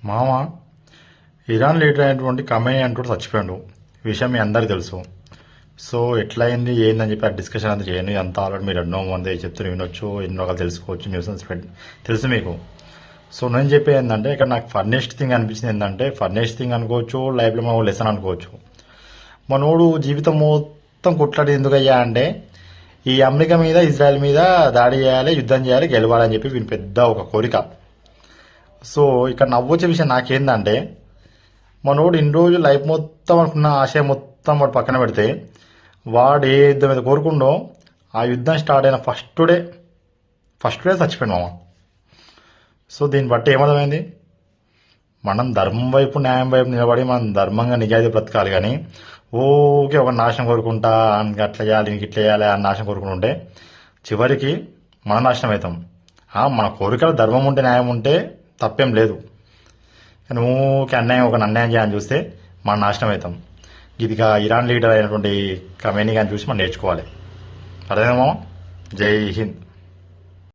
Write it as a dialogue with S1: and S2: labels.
S1: మామ Iran leader అయినటువంటి Khamenei అంటూ చచ్చిపోయాడు. ఈ విషయం మీ అందరికీ తెలుసు. సో ఎట్లయింది ఏందని చెప్పి ఆ డిస్కషన్ అంతా చేయండి. అంతా ఆల్రెడీ మీరు ఎన్నో మంది చెప్తూ వినొచ్చు, ఎన్నో రకాలు తెలుసుకోవచ్చు, న్యూస్ స్ప్రెడ్ తెలుసు మీకు. సో నేను చెప్పేది ఏంటంటే ఇక్కడ నాకు ఫన్నెస్ట్ థింగ్ అనిపించింది ఏంటంటే, ఫన్నెస్ట్ థింగ్ అనుకోవచ్చు, లైఫ్లో మన లెసన్ అనుకోవచ్చు. మనోడు జీవితం మొత్తం కొట్లాడి ఎందుకయ్యా అంటే ఈ అమెరికా మీద ఇజ్రాయెల్ మీద దాడి చేయాలి, యుద్ధం చేయాలి, గెలవాలని చెప్పి వీని పెద్ద ఒక కోరిక. సో ఇక్కడ నవ్వొచ్చే విషయం నాకేందంటే మనోడు ఇన్ని రోజులు లైఫ్ మొత్తం అనుకున్న ఆశయం మొత్తం వాడు పక్కన పెడితే వాడు ఏ యుద్ధం మీద కోరుకుండో ఆ యుద్ధం స్టార్ట్ అయిన ఫస్ట్ డే చచ్చిపోయాడు మామ. సో దీన్ని బట్టి ఏమర్థమైంది, మనం ధర్మం వైపు న్యాయం వైపు నిలబడి మనం ధర్మంగా నిజాయితీ బ్రతకాలి. కానీ ఓకే ఒక నాశనం కోరుకుంటా అట్లా చేయాలి ఇంక ఇట్లా చేయాలి అని నాశనం కోరుకుంటుంటే చివరికి మన నాశనం అవుతాం. మన కోరికలు ధర్మం ఉంటే న్యాయం ఉంటే తప్పేం లేదు. కానీ ఊకే అన్యాయం చేయాలని చూస్తే మనం నాశనం అవుతాం. ఇదిగా ఇరాన్ లీడర్ అయినటువంటి ఖమేనీ గారిని చూసి మనం నేర్చుకోవాలి. అర్థమేమో. జై హింద్.